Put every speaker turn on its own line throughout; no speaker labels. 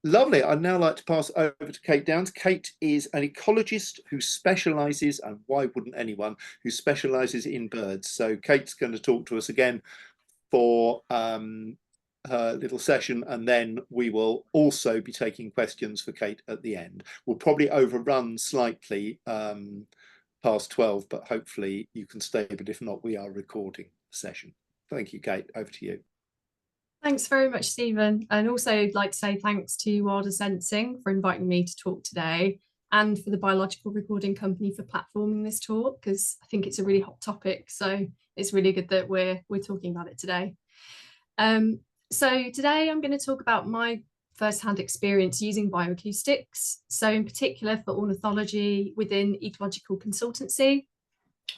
Lovely. I'd now like to pass over to Kate Downs. Kate is an ecologist who specialises, and why wouldn't anyone, who specialises in birds. So Kate's going to talk to us again for her little session, and then we will also be taking questions for Kate at the end. We'll probably overrun slightly past 12, but hopefully you can stay, but if not, we are recording the session. Thank you, Kate. Over to you.
Thanks very much, Stephen. And also I'd like to say thanks to Wilder Sensing for inviting me to talk today, and for the Biological Recording Company for platforming this talk, because I think it's a really hot topic. So it's really good that we're talking about it today. So today I'm going to talk about my first-hand experience using bioacoustics. So in particular for ornithology within ecological consultancy,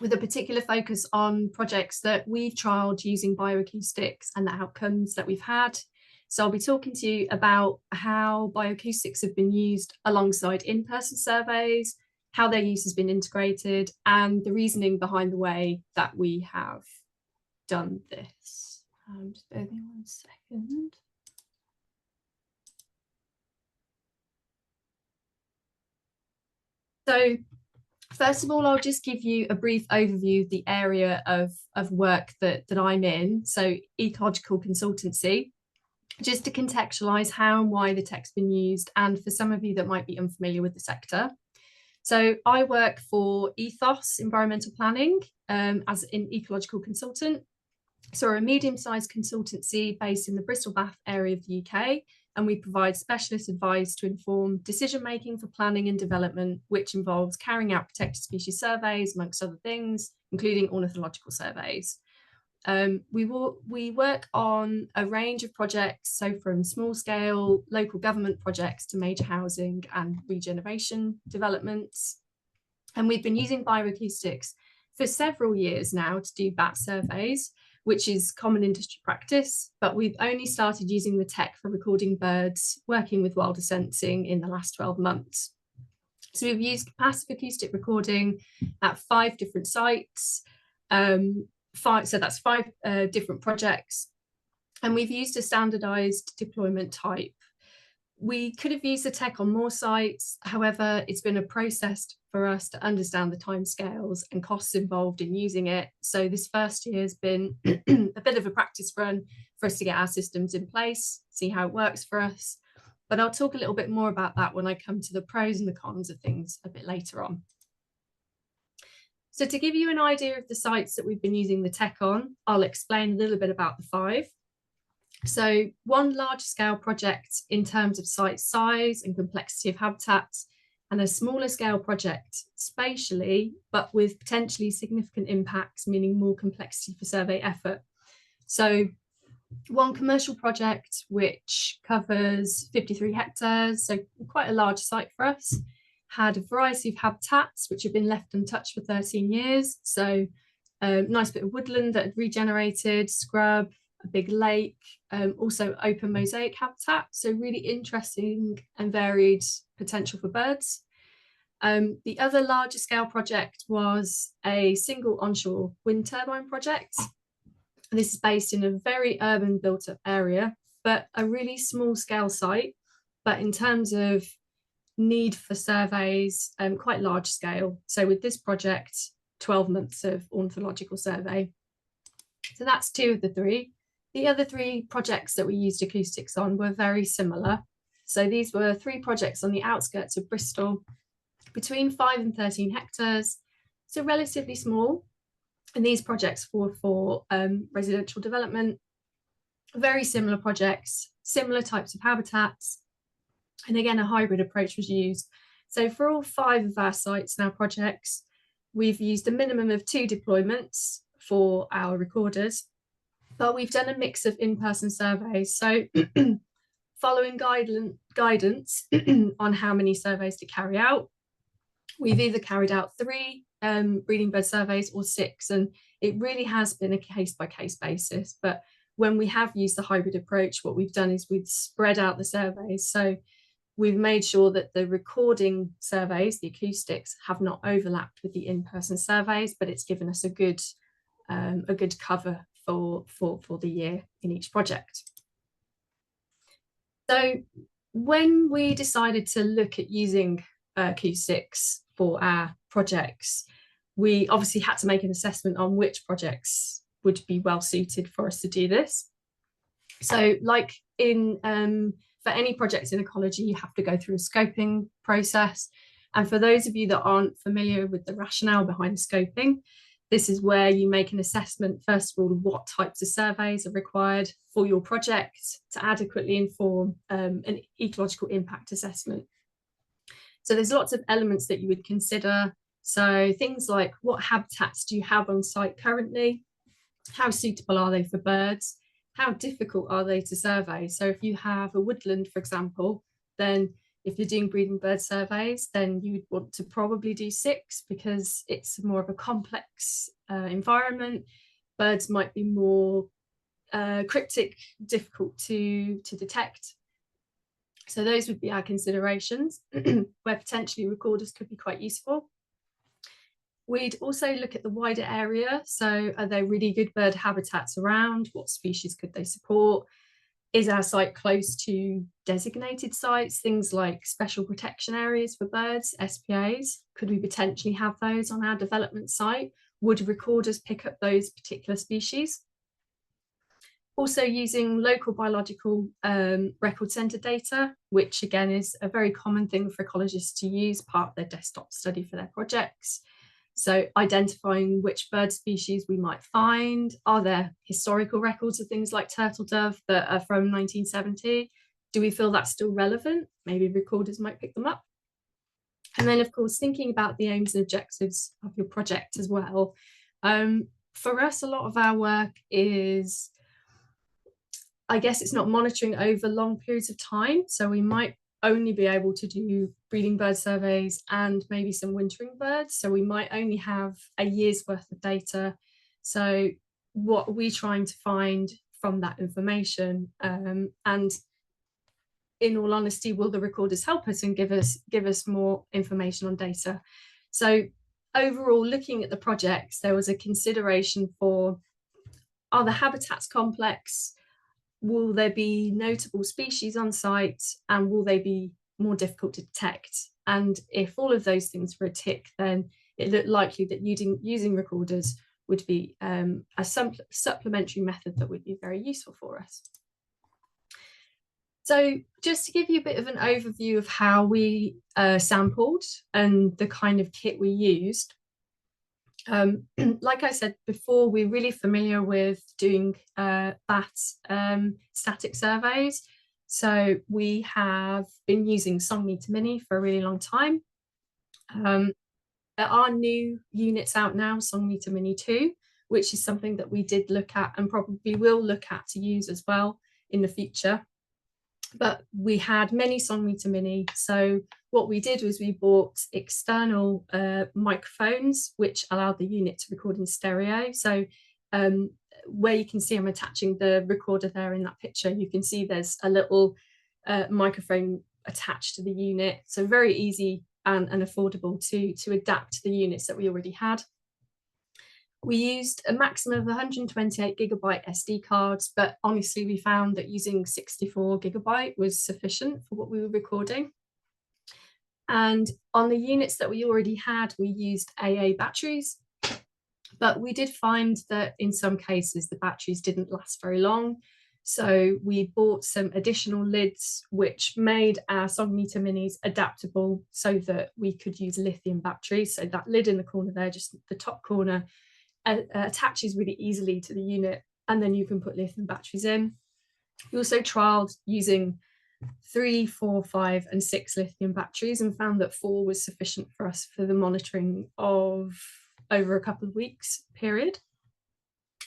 with a particular focus on projects that we've trialled using bioacoustics and the outcomes that we've had. So I'll be talking to you about how bioacoustics have been used alongside in-person surveys, how their use has been integrated, and the reasoning behind the way that we have done this. Just bear with me 1 second. So first of all, I'll just give you a brief overview of the area of work that I'm in, so ecological consultancy, just to contextualise how and why the tech's been used, and for some of you that might be unfamiliar with the sector. So I work for Ethos Environmental Planning as an ecological consultant. So we're a medium-sized consultancy based in the Bristol-Bath area of the UK, and we provide specialist advice to inform decision-making for planning and development, which involves carrying out protected species surveys, amongst other things, including ornithological surveys. We work on a range of projects, so from small-scale local government projects to major housing and regeneration developments. And we've been using bioacoustics for several years now to do bat surveys, which is common industry practice, but we've only started using the tech for recording birds, working with Wilder Sensing in the last 12 months. So we've used passive acoustic recording at 5 different sites, so that's 5 different projects, and we've used a standardized deployment type. We could have used the tech on more sites, however, it's been a process for us to understand the timescales and costs involved in using it. So this first year has been a bit of a practice run for us to get our systems in place, see how it works for us. But I'll talk a little bit more about that when I come to the pros and the cons of things a bit later on. So to give you an idea of the sites that we've been using the tech on, I'll explain a little bit about the 5. So one large scale project in terms of site size and complexity of habitats, and a smaller scale project spatially, but with potentially significant impacts, meaning more complexity for survey effort. So one commercial project which covers 53 hectares, so quite a large site for us, had a variety of habitats which have been left untouched for 13 years. So a nice bit of woodland that had regenerated, scrub, a big lake, also open mosaic habitat. So really interesting and varied potential for birds. The other larger scale project was a single onshore wind turbine project. This is based in a very urban built up area, but a really small scale site. But in terms of need for surveys, quite large scale. So with this project, 12 months of ornithological survey. So that's 2 of the 3. The other 3 projects that we used acoustics on were very similar. So these were 3 projects on the outskirts of Bristol, between 5 and 13 hectares, so relatively small. And these projects were for residential development, very similar projects, similar types of habitats. And again, a hybrid approach was used. So for all 5 of our sites and our projects, we've used a minimum of 2 deployments for our recorders, but we've done a mix of in-person surveys. So following guidance on how many surveys to carry out, we've either carried out 3 breeding bird surveys or 6, and it really has been a case-by-case basis. But when we have used the hybrid approach, what we've done is we've spread out the surveys. So we've made sure that the recording surveys, the acoustics, have not overlapped with the in-person surveys, but it's given us a good cover for the year in each project. So When we decided to look at using acoustics for our projects, we obviously had to make an assessment on which projects would be well suited for us to do this. So like in for any project in ecology, you have to go through a scoping process. And for those of you that aren't familiar with the rationale behind scoping, this is where you make an assessment, first of all, of what types of surveys are required for your project to adequately inform an ecological impact assessment. So there's lots of elements that you would consider. So things like, what habitats do you have on site currently? How suitable are they for birds? How difficult are they to survey? So if you have a woodland, for example, then if you're doing breeding bird surveys, then you would want to probably do 6 because it's more of a complex environment. Birds might be more cryptic, difficult to detect. So those would be our considerations where potentially recorders could be quite useful. We'd also look at the wider area. So are there really good bird habitats around? What species could they support? Is our site close to designated sites, things like special protection areas for birds, SPAs? Could we potentially have those on our development site? Would recorders pick up those particular species? Also using local biological record centre data, which again is a very common thing for ecologists to use, part of their desktop study for their projects. So identifying which bird species we might find. Are there historical records of things like turtle dove that are from 1970? Do we feel that's still relevant? Maybe recorders might pick them up. And then of course, thinking about the aims and objectives of your project as well. For us, a lot of our work is, I guess it's not monitoring over long periods of time. So we might only be able to do breeding bird surveys and maybe some wintering birds. So we might only have a year's worth of data. So what are we trying to find from that information? And in all honesty, will the recorders help us and give us more information on data? So overall, looking at the projects, there was a consideration for, are the habitats complex? Will there be notable species on site, and will they be more difficult to detect? And if all of those things were a tick, then it looked likely that using recorders would be a supplementary method that would be very useful for us. So just to give you a bit of an overview of how we sampled and the kind of kit we used. Like I said before, we're really familiar with doing static surveys. So we have been using SongMeter Mini for a really long time. There are new units out now, SongMeter Mini 2, which is something that we did look at and probably will look at to use as well in the future. But we had many SongMeter Mini. So what we did was we bought external microphones, which allowed the unit to record in stereo. So where you can see I'm attaching the recorder there in that picture, you can see there's a little microphone attached to the unit. So very easy and affordable to adapt to the units that we already had. We used a maximum of 128 gigabyte SD cards, but honestly, we found that using 64 gigabyte was sufficient for what we were recording. And on the units that we already had, we used AA batteries, but we did find that in some cases, the batteries didn't last very long. So we bought some additional lids, which made our SongMeter Minis adaptable so that we could use lithium batteries. So that lid in the corner there, just the top corner, attaches really easily to the unit, and then you can put lithium batteries in. We also trialed using 3, 4, 5 and 6 lithium batteries and found that 4 was sufficient for us for the monitoring of over a couple of weeks period,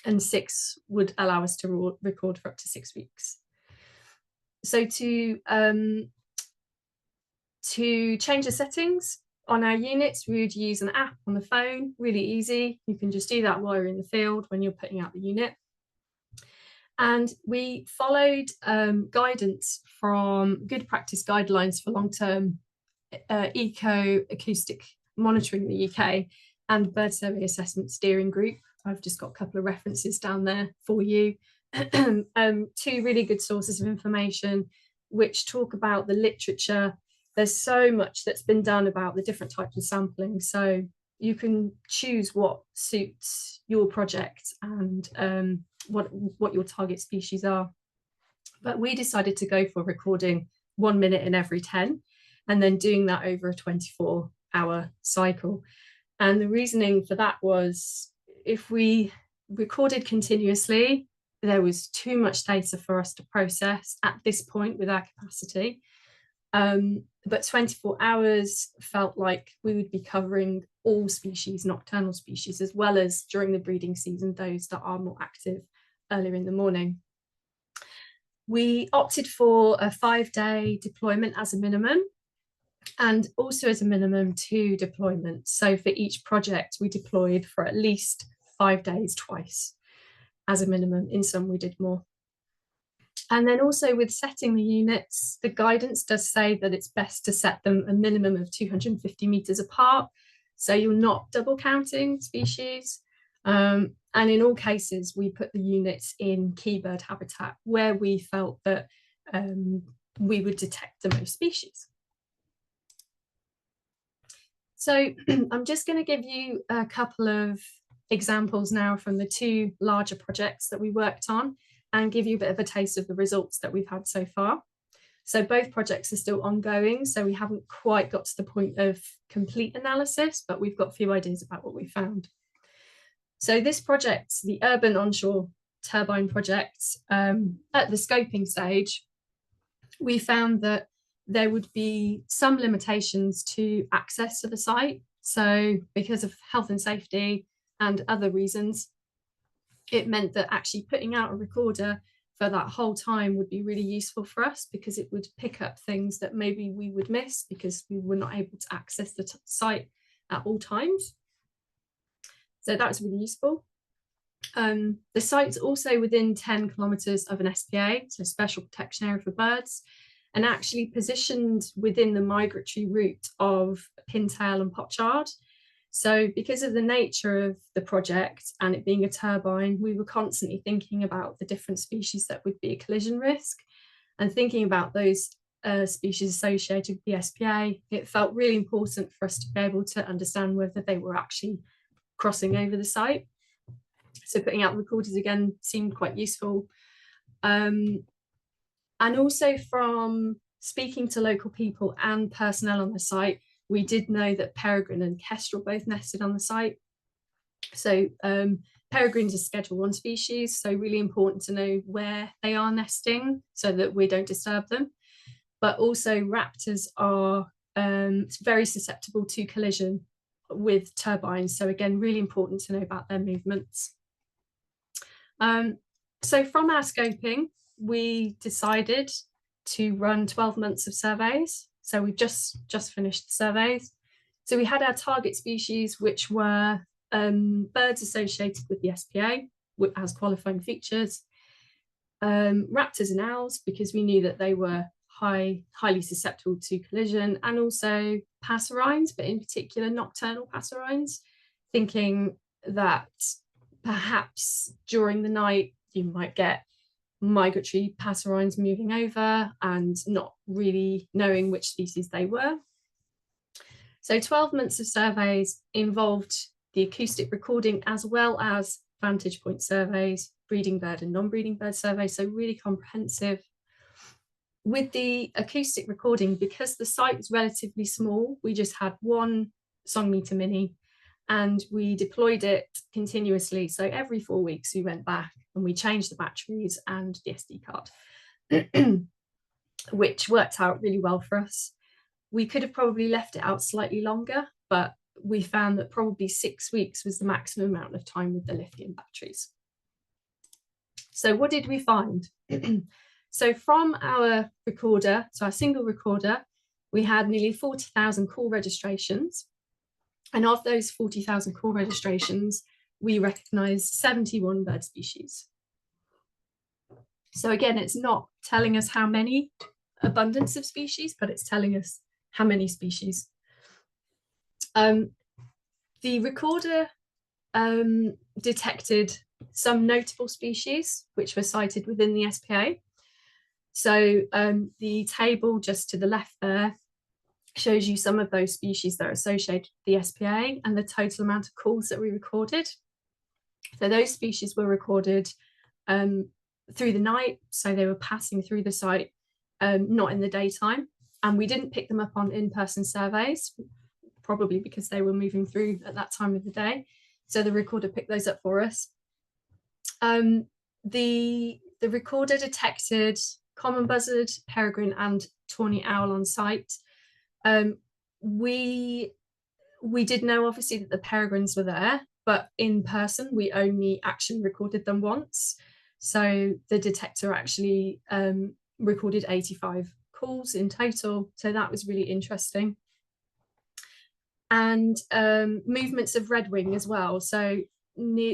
and 6 would allow us to record for up to 6 weeks. So to change the settings on our units, we would use an app on the phone, really easy. You can just do that while you're in the field when you're putting out the unit. And we followed guidance from good practice guidelines for long-term eco-acoustic monitoring in the UK and Bird Survey Assessment Steering Group. I've just got a couple of references down there for you. 2 really good sources of information. which talk about the literature. There's so much that's been done about the different types of sampling, so you can choose what suits your project and what your target species are. But we decided to go for recording 1 minute in every 10 and then doing that over a 24-hour cycle. And the reasoning for that was, if we recorded continuously, there was too much data for us to process at this point with our capacity. But 24 hours felt like we would be covering all species, nocturnal species, as well as during the breeding season, those that are more active earlier in the morning. We opted for a 5-day deployment as a minimum, and also as a minimum 2 deployments. So for each project, we deployed for at least 5 days twice as a minimum. In some, we did more. And then also with setting the units, the guidance does say that it's best to set them a minimum of 250 meters apart. So you're not double counting species. And in all cases, we put the units in key bird habitat where we felt that we would detect the most species. So I'm just going to give you a couple of examples now from the 2 larger projects that we worked on, and give you a bit of a taste of the results that we've had so far. So both projects are still ongoing, so we haven't quite got to the point of complete analysis, but we've got a few ideas about what we found. So this project, the urban onshore turbine project, at the scoping stage, we found that there would be some limitations to access to the site. So because of health and safety and other reasons, it meant that actually putting out a recorder for that whole time would be really useful for us, because it would pick up things that maybe we would miss because we were not able to access the site at all times. So that was really useful. The site's also within 10 kilometres of an SPA, so special protection area for birds, and actually positioned within the migratory route of pintail and pochard. So because of the nature of the project and it being a turbine, we were constantly thinking about the different species that would be a collision risk, and thinking about those species associated with the SPA. It felt really important for us to be able to understand whether they were actually crossing over the site. So putting out recorders again seemed quite useful. And also from speaking to local people and personnel on the site, we did know that peregrine and kestrel both nested on the site. So peregrines are Schedule 1 species, so really important to know where they are nesting so that we don't disturb them. But also raptors are very susceptible to collision with turbines. So again, really important to know about their movements. So from our scoping, we decided to run 12 months of surveys. So we've just finished the surveys. So we had our target species, which were birds associated with the SPA as qualifying features, raptors and owls, because we knew that they were highly susceptible to collision, and also passerines, but in particular nocturnal passerines, thinking that perhaps during the night you might get migratory passerines moving over and not really knowing which species they were. So 12 months of surveys involved the acoustic recording as well as vantage point surveys, breeding bird and non-breeding bird surveys, so really comprehensive. With the acoustic recording, because the site was relatively small, we just had 1 song meter mini, and we deployed it continuously. So every 4 weeks we went back and we changed the batteries and the SD card, which worked out really well for us. We could have probably left it out slightly longer, but we found that probably 6 weeks was the maximum amount of time with the lithium batteries. So what did we find? So from our recorder, so our single recorder, we had nearly 40,000 call registrations. And of those 40,000 call registrations, we recognised 71 bird species. So again, it's not telling us how many abundance of species, but it's telling us how many species. The recorder detected some notable species which were cited within the SPA. So the table just to the left there shows you some of those species that are associated with the SPA and the total amount of calls that we recorded. So those species were recorded through the night, so they were passing through the site, not in the daytime. And we didn't pick them up on in-person surveys, probably because they were moving through at that time of the day. So the recorder picked those up for us. The recorder detected common buzzard, peregrine and tawny owl on site. We did know obviously that the peregrines were there, but in person we only actually recorded them once. So the detector actually recorded 85 calls in total. So that was really interesting. And movements of redwing as well. So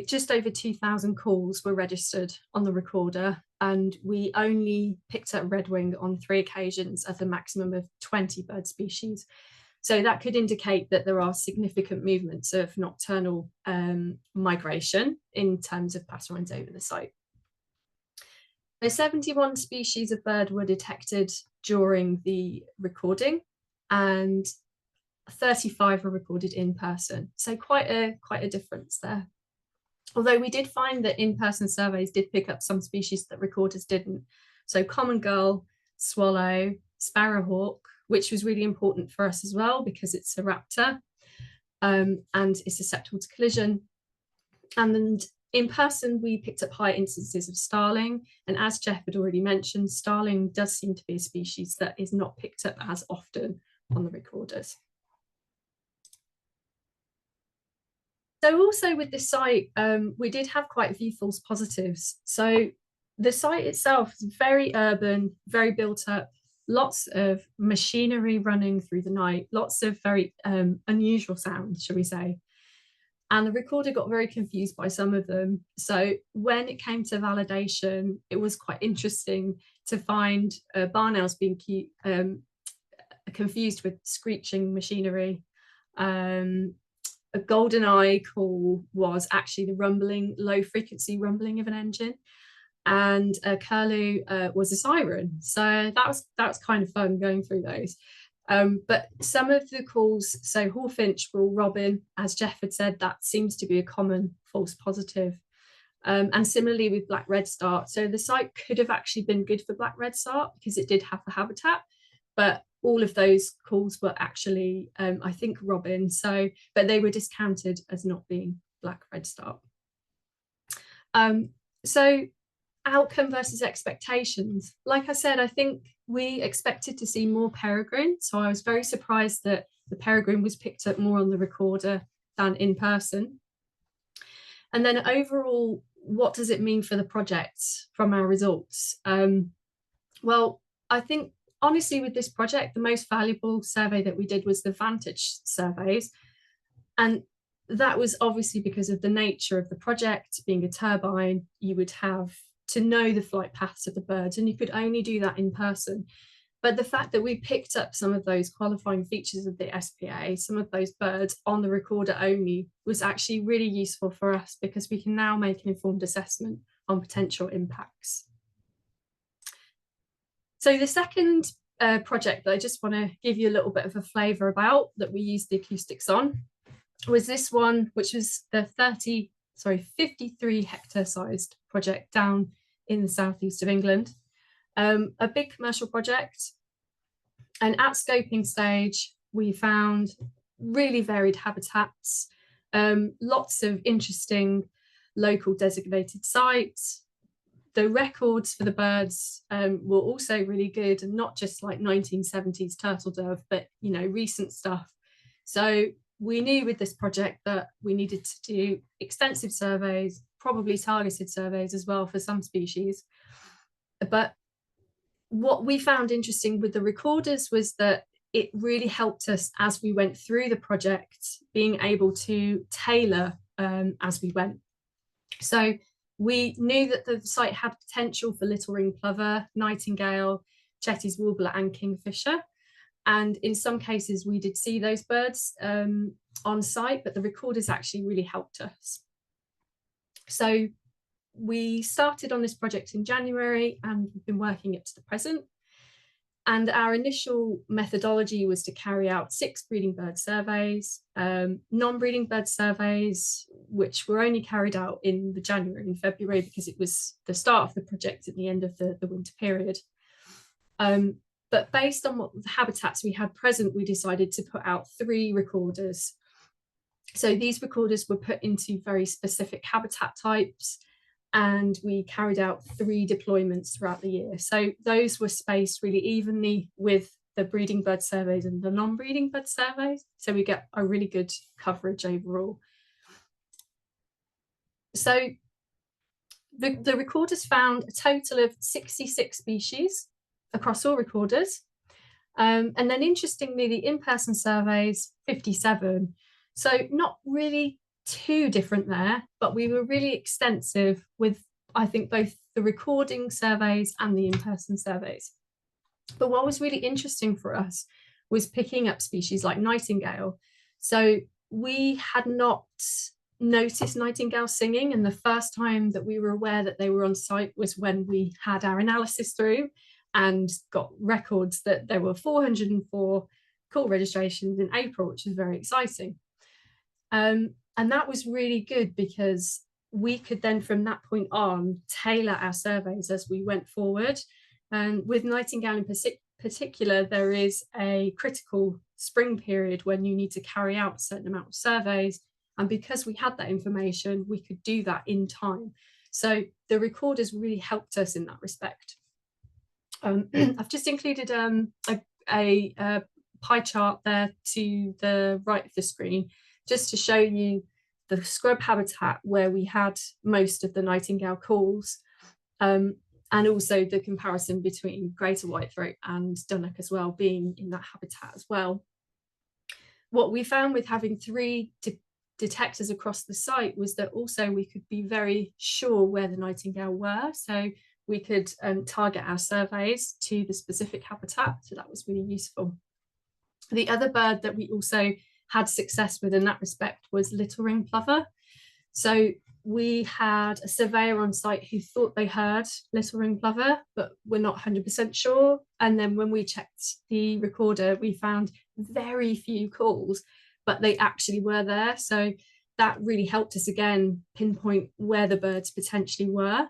just over 2,000 calls were registered on the recorder, and we only picked up redwing on 3 occasions at a maximum of 20 bird species. So that could indicate that there are significant movements of nocturnal migration in terms of passerines over the site. So 71 species of bird were detected during the recording, and 35 were recorded in person. So quite a difference there. Although we did find that in-person surveys did pick up some species that recorders didn't. So common gull, swallow, sparrowhawk, which was really important for us as well because it's a raptor and is susceptible to collision. And in person, we picked up high instances of starling. And as Jeff had already mentioned, starling does seem to be a species that is not picked up as often on the recorders. So also with this site, we did have quite a few false positives. So the site itself is very urban, very built up, lots of machinery running through the night, lots of very unusual sounds, shall we say. And the recorder got very confused by some of them. So when it came to validation, it was quite interesting to find barn owls being confused with screeching machinery. A golden eye call was actually the rumbling, low frequency rumbling of an engine, and a curlew was a siren. So that was kind of fun going through those. But some of the calls, so hawfinch, bull robin, as Jeff had said, that seems to be a common false positive. And similarly with black redstart. So the site could have actually been good for black redstart because it did have the habitat, but all of those calls were actually, I think, robin. So, but they were discounted as not being black redstart. So outcome versus expectations. Like I said, I think we expected to see more peregrine. So I was very surprised that the peregrine was picked up more on the recorder than in person. And then overall, what does it mean for the project from our results? Well, I think honestly with this project, the most valuable survey that we did was the Vantage surveys. And that was obviously because of the nature of the project. Being a turbine, you would have to know the flight paths of the birds, and you could only do that in person. But the fact that we picked up some of those qualifying features of the SPA, some of those birds on the recorder only, was actually really useful for us because we can now make an informed assessment on potential impacts. So the second project that I just want to give you a little bit of a flavour about that we used the acoustics on was this one, which was the 53 hectare sized project down in the southeast of England. A big commercial project, and at scoping stage we found really varied habitats, lots of interesting local designated sites. The records for the birds were also really good, and not just like 1970s turtle dove, but recent stuff. So we knew with this project that we needed to do extensive surveys, probably targeted surveys as well for some species. But what we found interesting with the recorders was that it really helped us as we went through the project, being able to tailor as we went. So we knew that the site had potential for little ring plover, nightingale, Chetty's warbler and kingfisher. And in some cases we did see those birds on site, but the recorders actually really helped us. So we started on this project in January and we've been working it to the present. And our initial methodology was to carry out 6 breeding bird surveys, non-breeding bird surveys, which were only carried out in the January and February because it was the start of the project at the end of the winter period. But based on what the habitats we had present, we decided to put out 3 recorders. So these recorders were put into very specific habitat types, and we carried out 3 deployments throughout the year. So those were spaced really evenly with the breeding bird surveys and the non-breeding bird surveys. So we get a really good coverage overall. So the recorders found a total of 66 species across all recorders. And then interestingly, the in-person surveys, 57. So not really too different there, but we were really extensive with, I think, both the recording surveys and the in-person surveys. But what was really interesting for us was picking up species like nightingale. So we had not noticed nightingale singing, and the first time that we were aware that they were on site was when we had our analysis through and got records that there were 404 call registrations in April, which is very exciting. And that was really good because we could then from that point on tailor our surveys as we went forward. And with nightingale in particular, there is a critical spring period when you need to carry out a certain amount of surveys. And because we had that information, we could do that in time. So the recorders really helped us in that respect. I've just included a pie chart there to the right of the screen, just to show you the scrub habitat where we had most of the nightingale calls, and also the comparison between greater whitethroat and dunnock as well, being in that habitat as well. What we found with having 3 detectors across the site was that also we could be very sure where the nightingale were. So we could target our surveys to the specific habitat. So that was really useful. The other bird that we also had success with in that respect was little ring plover. So we had a surveyor on site who thought they heard little ring plover, but we're not 100% sure. And then when we checked the recorder, we found very few calls, but they actually were there. So that really helped us again pinpoint where the birds potentially were.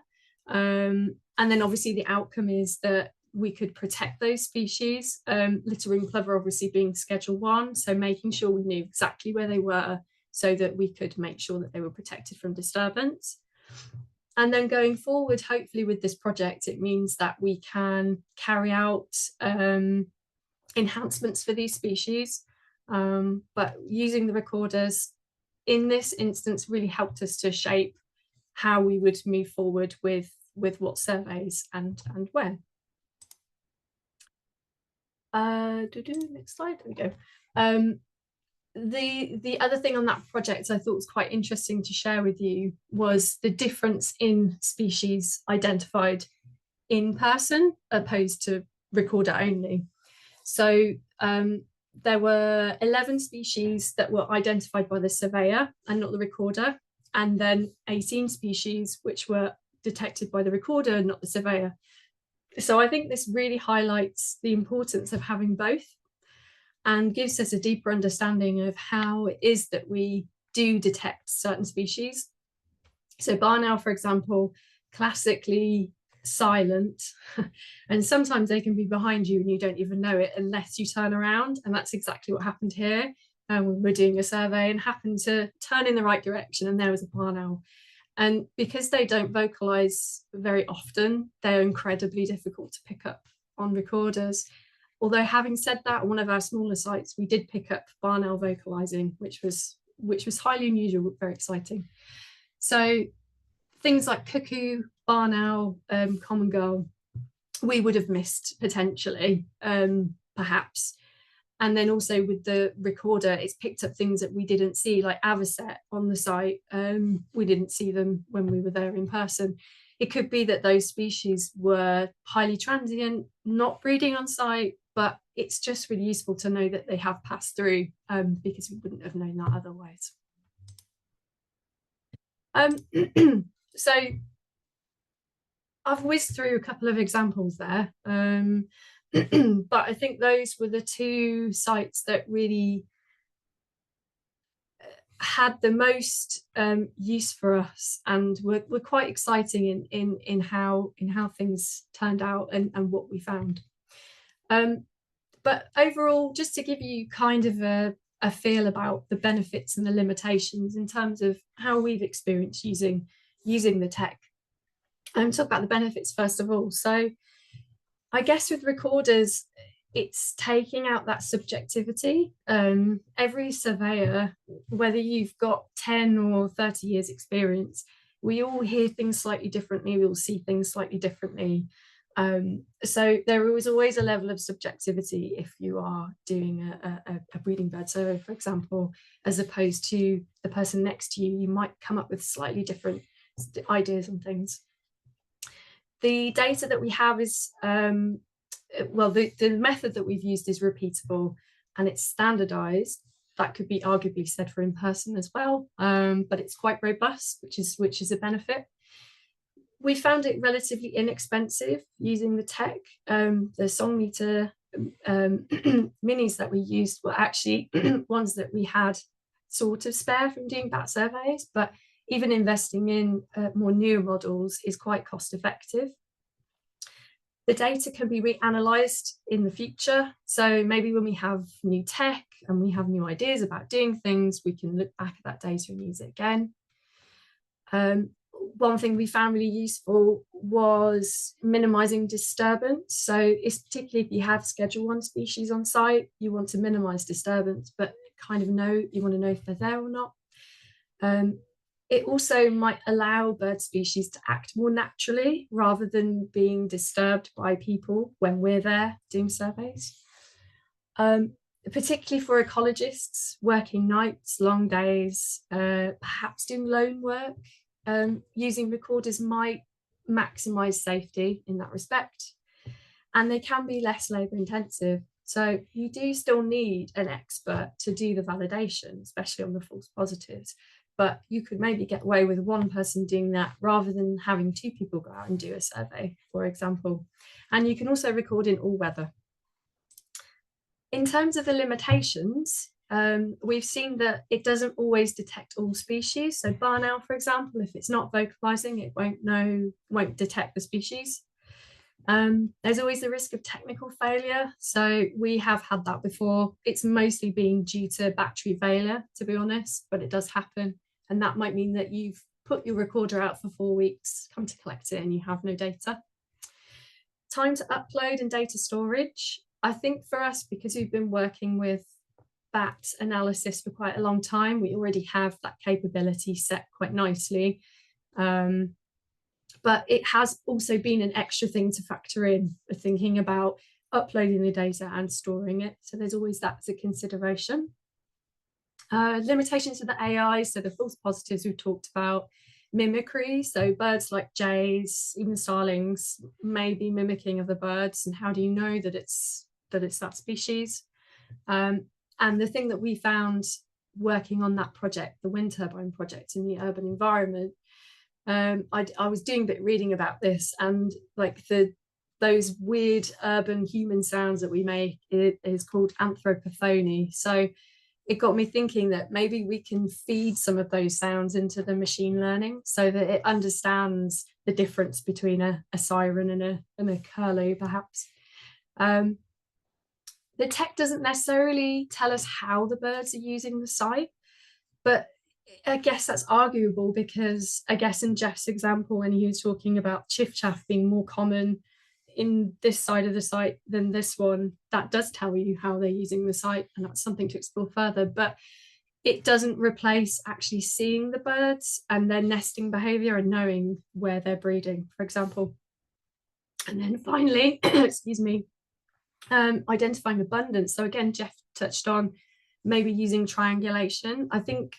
And then obviously the outcome is that we could protect those species, little ring plover obviously being Schedule 1, so making sure we knew exactly where they were so that we could make sure that they were protected from disturbance. And then going forward, hopefully with this project, it means that we can carry out enhancements for these species, but using the recorders in this instance really helped us to shape how we would move forward with what surveys and where. Next slide, there we go. The other thing on that project I thought was quite interesting to share with you was the difference in species identified in person opposed to recorder only. So there were 11 species that were identified by the surveyor and not the recorder, and then 18 species which were detected by the recorder and not the surveyor. So I think this really highlights the importance of having both and gives us a deeper understanding of how it is that we do detect certain species. So barn owl, for example, classically silent, and sometimes they can be behind you and you don't even know it unless you turn around, and that's exactly what happened here. We were doing a survey and happened to turn in the right direction, and there was a barn owl. And because they don't vocalize very often, they're incredibly difficult to pick up on recorders. Although having said that, on one of our smaller sites, we did pick up barn owl vocalizing, which was highly unusual, very exciting. So things like cuckoo, barn owl, common gull, we would have missed potentially, perhaps. And then also with the recorder, it's picked up things that we didn't see, like avocet on the site. We didn't see them when we were there in person. It could be that those species were highly transient, not breeding on site, but it's just really useful to know that they have passed through, because we wouldn't have known that otherwise. So I've whizzed through a couple of examples there, but I think those were the two sites that really had the most use for us, and were quite exciting in how things turned out and what we found. But overall, just to give you kind of a feel about the benefits and the limitations in terms of how we've experienced using the tech. Talk about the benefits first of all. So I guess with recorders, it's taking out that subjectivity. Every surveyor, whether you've got 10 or 30 years experience, we all hear things slightly differently, we all see things slightly differently. So there is always a level of subjectivity if you are doing a breeding bird survey, for example, as opposed to the person next to you. You might come up with slightly different ideas on things. The data that we have is, well, the method that we've used is repeatable and it's standardized. That could be arguably said for in person as well, but it's quite robust, which is a benefit. We found it relatively inexpensive using the tech. The song meter minis that we used were actually ones that we had sort of spare from doing bat surveys, but even investing in more newer models is quite cost effective. The data can be reanalyzed in the future. So maybe when we have new tech and we have new ideas about doing things, we can look back at that data and use it again. One thing we found really useful was minimizing disturbance. So it's particularly if you have Schedule 1 species on site, you want to minimize disturbance, but kind of you want to know if they're there or not. It also might allow bird species to act more naturally rather than being disturbed by people when we're there doing surveys. Particularly for ecologists, working nights, long days, perhaps doing lone work, using recorders might maximize safety in that respect. And they can be less labor intensive. So you do still need an expert to do the validation, especially on the false positives. But you could maybe get away with one person doing that rather than having two people go out and do a survey, for example. And you can also record in all weather. In terms of the limitations, we've seen that it doesn't always detect all species. So barn owl, for example, if it's not vocalizing, it won't detect the species. There's always the risk of technical failure. So we have had that before. It's mostly been due to battery failure, to be honest, but it does happen. And that might mean that you've put your recorder out for 4 weeks, come to collect it and you have no data. Time to upload and data storage. I think for us, because we've been working with bat analysis for quite a long time, we already have that capability set quite nicely. But it has also been an extra thing to factor in for thinking about uploading the data and storing it. So there's always that as a consideration. Limitations to the AI, so the false positives we've talked about, mimicry, so birds like jays, even starlings may be mimicking other birds, and how do you know that it's that species? And the thing that we found working on that project, the wind turbine project in the urban environment, I was doing a bit of reading about this, and like those weird urban human sounds that we make is called anthropophony. So it got me thinking that maybe we can feed some of those sounds into the machine learning so that it understands the difference between a siren and a curlew, perhaps. The tech doesn't necessarily tell us how the birds are using the site, but I guess that's arguable because I guess in Jeff's example, when he was talking about chiff-chaff being more common in this side of the site than this one, that does tell you how they're using the site, and that's something to explore further. But it doesn't replace actually seeing the birds and their nesting behavior and knowing where they're breeding, for example. And then finally, excuse me, identifying abundance. So again, Jeff touched on maybe using triangulation. I think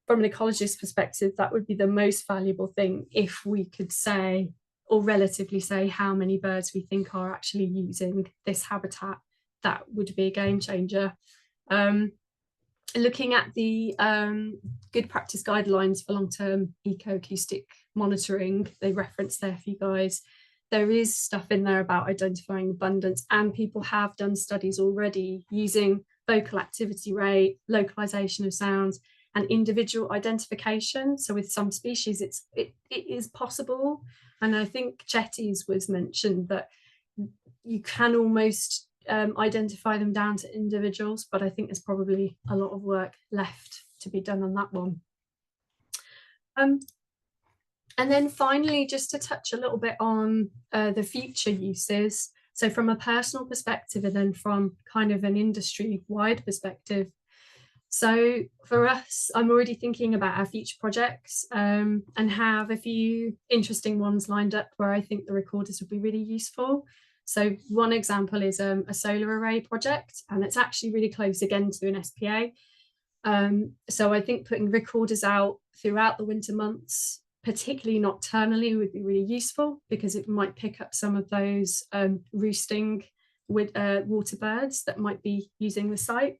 from an ecologist perspective, that would be the most valuable thing if we could say, or relatively say, how many birds we think are actually using this habitat. That would be a game changer. looking at the good practice guidelines for long-term ecoacoustic monitoring, they reference there for you guys. There is stuff in there about identifying abundance, and people have done studies already using vocal activity rate, localization of sounds, and individual identification. So with some species, it is possible. And I think Chetty's was mentioned that you can almost identify them down to individuals, but I think there's probably a lot of work left to be done on that one. And then finally, just to touch a little bit on the future uses. So from a personal perspective, and then from kind of an industry-wide perspective. So for us, I'm already thinking about our future projects and have a few interesting ones lined up where I think the recorders would be really useful. So one example is a solar array project, and it's actually really close again to an SPA. So I think putting recorders out throughout the winter months, particularly nocturnally, would be really useful because it might pick up some of those roosting with water birds that might be using the site.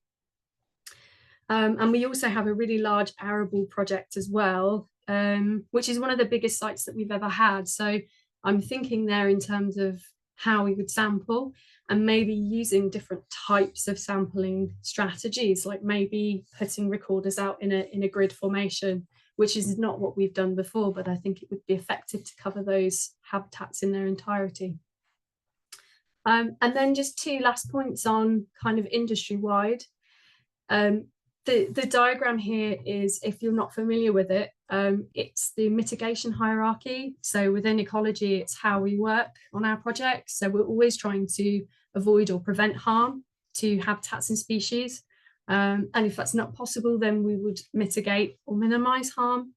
And we also have a really large arable project as well, which is one of the biggest sites that we've ever had. So I'm thinking there in terms of how we would sample, and maybe using different types of sampling strategies, like maybe putting recorders out in a grid formation, which is not what we've done before, but I think it would be effective to cover those habitats in their entirety. And then just two last points on kind of industry-wide. The diagram here is, if you're not familiar with it, it's the mitigation hierarchy. So within ecology, it's how we work on our projects. So we're always trying to avoid or prevent harm to habitats and species. And if that's not possible, then we would mitigate or minimize harm.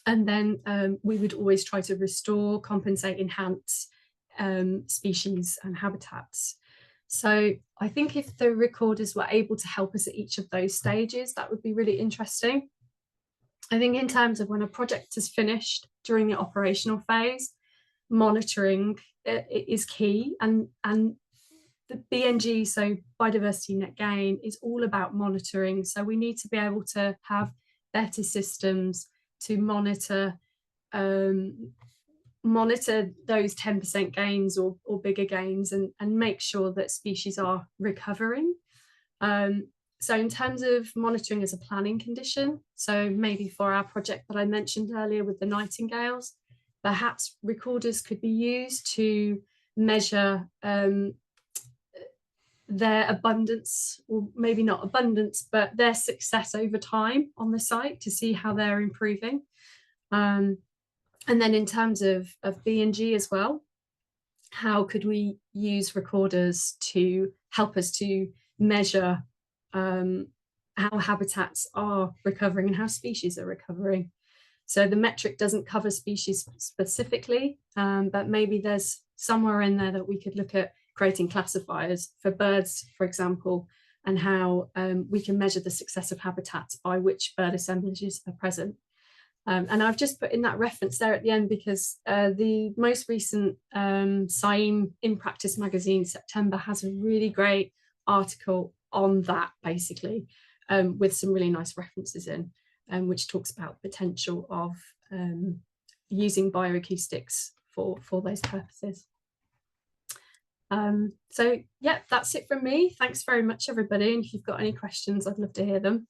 And then we would always try to restore, compensate, enhance species and habitats. So I think if the recorders were able to help us at each of those stages, that would be really interesting. I think in terms of when a project is finished during the operational phase, monitoring is key, and the BNG, so biodiversity net gain, is all about monitoring. So we need to be able to have better systems to monitor those 10% gains or bigger gains, and make sure that species are recovering. So in terms of monitoring as a planning condition, so maybe for our project that I mentioned earlier with the nightingales, perhaps recorders could be used to measure their abundance, or maybe not abundance, but their success over time on the site, to see how they're improving. And then in terms of B&G as well, how could we use recorders to help us to measure how habitats are recovering and how species are recovering? So the metric doesn't cover species specifically, but maybe there's somewhere in there that we could look at creating classifiers for birds, for example, and how we can measure the success of habitats by which bird assemblages are present. And I've just put in that reference there at the end because the most recent SIEM in Practice magazine, September, has a really great article on that, basically, with some really nice references in, which talks about potential of using bioacoustics for those purposes. So yeah, that's it from me. Thanks very much, everybody. And if you've got any questions, I'd love to hear them.